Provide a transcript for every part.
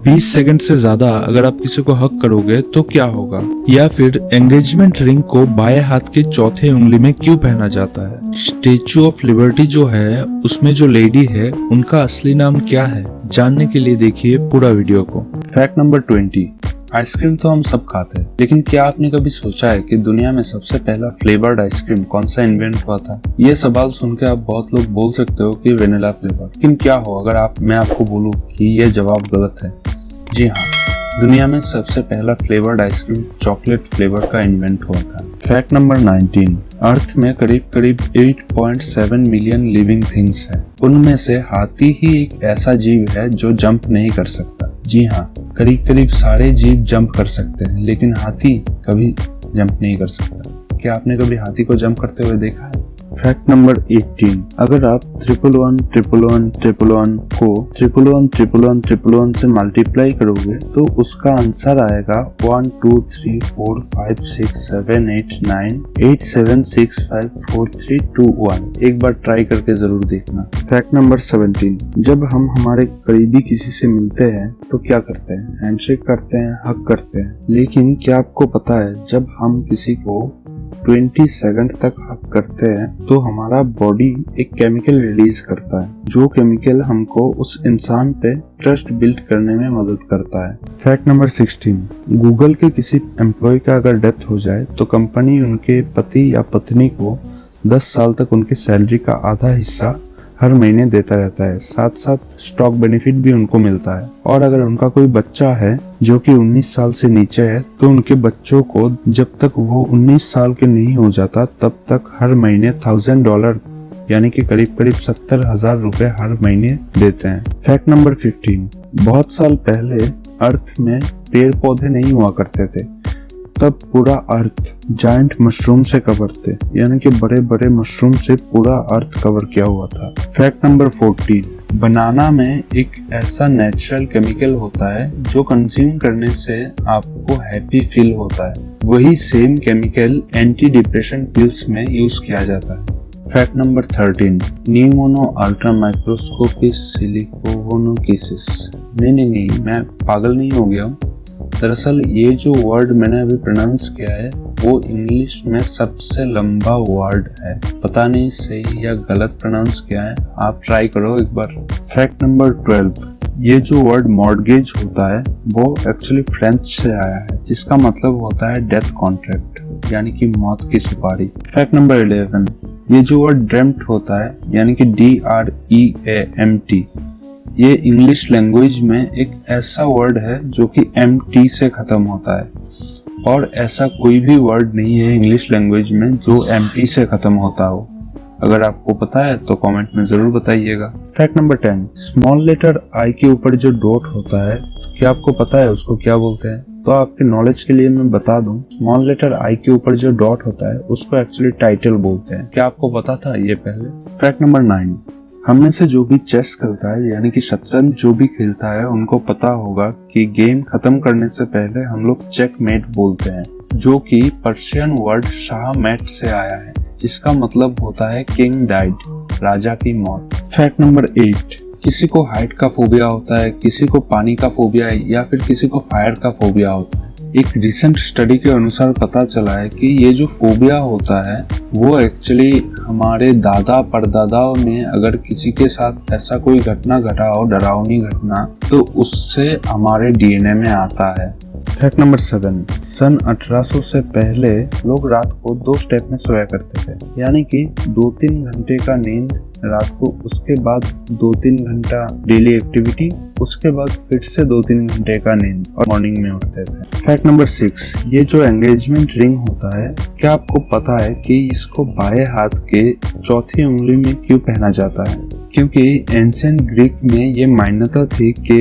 20 second से ज्यादा अगर आप किसी को हक करोगे तो क्या होगा? या फिर एंगेजमेंट रिंग को बाएं हाथ के चौथे उंगली में क्यों पहना जाता है? स्टेच्यू ऑफ लिबर्टी जो है उसमें जो लेडी है उनका असली नाम क्या है? जानने के लिए देखिए पूरा वीडियो को। Fact number 20। आइसक्रीम तो हम सब खाते हैं, लेकिन क्या आपने कभी सोचा है कि दुनिया में सबसे पहला फ्लेवर्ड आइसक्रीम कौन सा इन्वेंट हुआ था? ये सवाल सुन के आप बहुत लोग बोल सकते हो कि वेनिला फ्लेवर, लेकिन क्या हो अगर मैं आपको बोलूं कि ये जवाब गलत है? जी हाँ, दुनिया में सबसे पहला फ्लेवर्ड आइसक्रीम चॉकलेट फ्लेवर का इन्वेंट हुआ था। Fact number 19। अर्थ में करीब 8.7 मिलियन लिविंग थिंग्स है। उनमें से हाथी ही एक ऐसा जीव है जो जंप नहीं कर सकता। जी हाँ, करीब सारे जीव जंप कर सकते हैं, लेकिन हाथी कभी जंप नहीं कर सकता। क्या आपने कभी हाथी को जंप करते हुए देखा है? Fact number 18। अगर आप 1111111 को 1111111 से मल्टीप्लाई करोगे तो उसका आंसर आएगा 1 2 3 4 5 6 7 8 9 8 7 6 5 4 3 2 1। एक बार ट्राई करके जरूर देखना। Fact number 17। जब हम हमारे करीबी किसी से मिलते हैं तो क्या करते हैं? हैंडशेक करते हैं, हग करते हैं। लेकिन क्या आपको पता है जब हम किसी को 20 सेकंड तक हक करते हैं तो हमारा बॉडी एक केमिकल रिलीज करता है, जो केमिकल हमको उस इंसान पे ट्रस्ट बिल्ड करने में मदद करता है। Fact number 16। गूगल के किसी एम्प्लॉय का अगर डेथ हो जाए तो कंपनी उनके पति या पत्नी को 10 साल तक उनकी सैलरी का आधा हिस्सा हर महीने देता रहता है। साथ साथ स्टॉक बेनिफिट भी उनको मिलता है। और अगर उनका कोई बच्चा है जो कि 19 साल से नीचे है तो उनके बच्चों को जब तक वो 19 साल के नहीं हो जाता तब तक हर महीने $1000 यानी कि करीब 70,000 रुपए हर महीने देते हैं। Fact number 15। बहुत साल पहले अर्थ में पेड़ पौधे नहीं हुआ करते थे, तब पूरा अर्थ जायंट मशरूम से कवर थे, यानी कि बड़े मशरूम से पूरा अर्थ कवर किया हुआ था। Fact number 14। बनाना में एक ऐसा नेचुरल केमिकल होता है जो कंज्यूम करने से आपको हैप्पी फील होता है। वही same chemical anti depression pills में यूज किया जाता है। Fact number 13। Pneumonoultramicroscopicsilicovolcanoconiosis. नहीं, मैं पागल नहीं हो गया हूँ। दरअसल ये जो वर्ड मैंने अभी प्रोनाउंस किया है वो इंग्लिश में सबसे लंबा वर्ड है। पता नहीं सही या गलत प्रोनाउंस किया है, आप ट्राई करो एक बार। Fact number 12। ये जो वर्ड मॉर्गेज होता है वो एक्चुअली फ्रेंच से आया है, जिसका मतलब होता है डेथ कॉन्ट्रैक्ट यानी कि मौत की सुपारी। Fact number 11। ये जो वर्ड ड्रीम्ड होता है यानी कि DREAMT, ये इंग्लिश लैंग्वेज में एक ऐसा वर्ड है जो कि MT से खत्म होता है, और ऐसा कोई भी वर्ड नहीं है इंग्लिश लैंग्वेज में जो MT से खत्म होता हो। अगर आपको पता है तो कमेंट में जरूर बताइएगा। Fact number 10। Small letter I के ऊपर जो डॉट होता है, तो क्या आपको पता है उसको क्या बोलते हैं? तो आपके नॉलेज के लिए मैं बता दूं, स्मॉल लेटर I के ऊपर जो डॉट होता है उसको एक्चुअली टाइटल बोलते हैं। क्या आपको पता था ये पहले? Fact number 9। हम में से जो भी चेस खेलता है यानी कि शतरंज जो भी खेलता है उनको पता होगा कि गेम खत्म करने से पहले हम लोग चेकमेट बोलते हैं, जो कि पर्शियन वर्ड शाह मैट से आया है, जिसका मतलब होता है किंग डाइड, राजा की मौत। Fact number 8। किसी को हाइट का फोबिया होता है, किसी को पानी का फोबिया है, या फिर किसी को फायर का फोबिया होता है। एक रिसेंट स्टडी के अनुसार पता चला है कि ये जो फोबिया होता है वो एक्चुअली हमारे दादा परदादाओं ने अगर किसी के साथ ऐसा कोई घटना घटा हो, डरावनी घटना, तो उससे हमारे DNA में आता है। Fact number 7। सन 1800 से पहले लोग रात को 2 स्टेप में सोया करते थे, यानी कि 2-3 घंटे का नींद रात को, उसके बाद 2-3 घंटा डेली एक्टिविटी, उसके बाद फिर से 2-3 घंटे का नींद और मॉर्निंग में उठते थे। Fact number 6। ये जो एंगेजमेंट रिंग होता है, क्या आपको पता है कि इसको बाएं हाथ के चौथी उंगली में क्यों पहना जाता है? क्योंकि एंशिएंट ग्रीक में ये मान्यता थी कि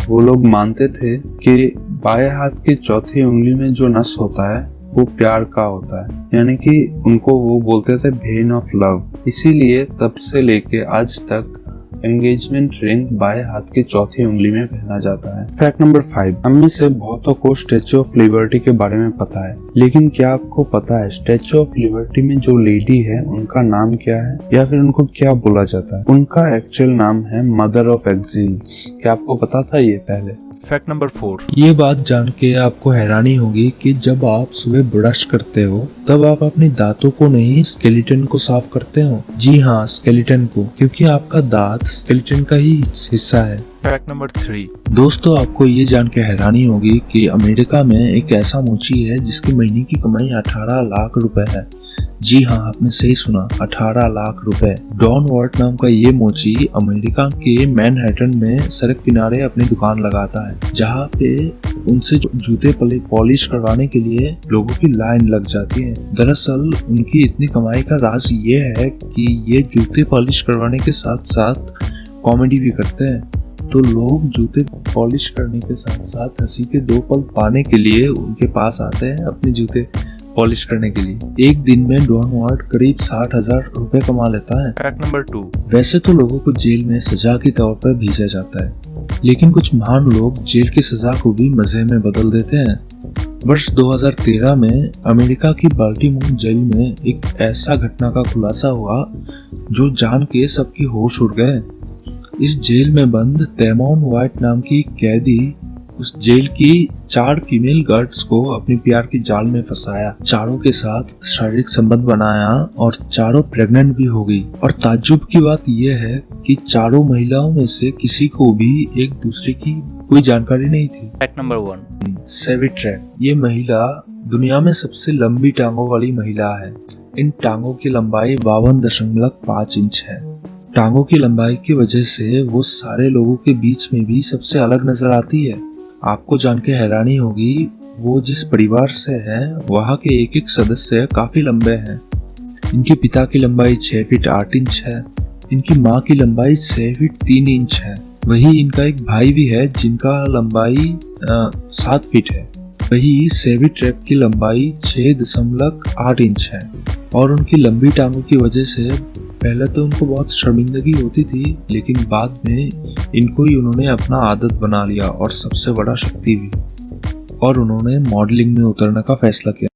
वो लोग मानते थे कि बाएं हाथ के चौथी उंगली में जो नस होता है वो प्यार का होता है, यानी कि उनको वो बोलते थे वेन ऑफ लव। इसीलिए तब से लेके आज तक एंगेजमेंट रिंग बाएं हाथ की चौथी उंगली में पहना जाता है। Fact number 5। हम में से बहुतों को स्टैच्यू ऑफ लिबर्टी के बारे में पता है, लेकिन क्या आपको पता है स्टैच्यू ऑफ लिबर्टी में जो लेडी है उनका नाम क्या है या फिर उनको क्या बोला जाता है? उनका एक्चुअल नाम है मदर ऑफ एक्सिल्स। क्या आपको पता था ये पहले? फैक्ट नंबर 4, ये बात जान के आपको हैरानी होगी कि जब आप सुबह ब्रश करते हो तब आप अपने दांतों को नहीं स्केलेटन को साफ करते हो। जी हाँ, स्केलेटन को, क्योंकि आपका दांत स्केलेटन का ही हिस्सा है। फैक्ट नंबर 3, दोस्तों आपको ये जान के हैरानी होगी कि अमेरिका में एक ऐसा मोची है जिसकी महीने की कमाई 18 लाख रुपए है। जी हाँ, आपने सही सुना, 18 लाख रुपए। डॉन वॉल्ट नाम का ये मोची अमेरिका के मैनहट्टन में सड़क किनारे अपनी दुकान लगाता है, जहाँ पे उनसे जूते पॉलिश करवाने के लिए लोगों की लाइन लग जाती है। दरअसल उनकी इतनी कमाई का राज ये है कि ये जूते पॉलिश करवाने के साथ साथ कॉमेडी भी करते हैं। तो लोग जूते पॉलिश करने के साथ साथ हंसी के 2 पल पाने के लिए उनके पास आते हैं अपने जूते पॉलिश करने के लिए। एक दिन में डॉन वॉल्ट करीब 60,000 रुपए कमा लेता है। फैक्ट नंबर 2, वैसे तो लोगों को जेल में सजा के तौर पर भेजा जाता है, लेकिन कुछ महान लोग जेल की सजा को भी मजे में बदल देते हैं। वर्ष 2013 में अमेरिका की बाल्टीमोर जेल में एक ऐसा घटना का खुलासा हुआ जो जान के सबकी होश उड़ गए। इस जेल में बंद तैमोन वाइट नाम की कैदी उस जेल की 4 फीमेल गार्ड्स को अपने प्यार की जाल में फंसाया, चारों के साथ शारीरिक संबंध बनाया और चारों प्रेग्नेंट भी हो गई। और ताज्जुब की बात यह है कि चारों महिलाओं में से किसी को भी एक दूसरे की कोई जानकारी नहीं थी। फैक्ट नंबर 1, सेविट्रेन, ये महिला दुनिया में सबसे लंबी टांगों वाली महिला है। इन टांगों की लंबाई 52.5 इंच है। टांगों की लंबाई की वजह से वो सारे लोगों के बीच में भी सबसे अलग नजर आती है। आपको जान के हैरानी होगी, वो जिस परिवार से है वहाँ के एक एक सदस्य काफी लंबे हैं। इनके पिता की लंबाई 6 फीट 8 इंच है। इनकी माँ की लंबाई 6 फीट 3 इंच है। वही इनका एक भाई भी है जिनका लंबाई 7 फीट है। वही सेविट्रेप की लंबाई 6.8 इंच है। और उनकी लंबी टांगों की वजह से पहले तो उनको बहुत शर्मिंदगी होती थी, लेकिन बाद में इनको ही उन्होंने अपना आदत बना लिया और सबसे बड़ा शक्ति भी। और उन्होंने मॉडलिंग में उतरने का फैसला किया।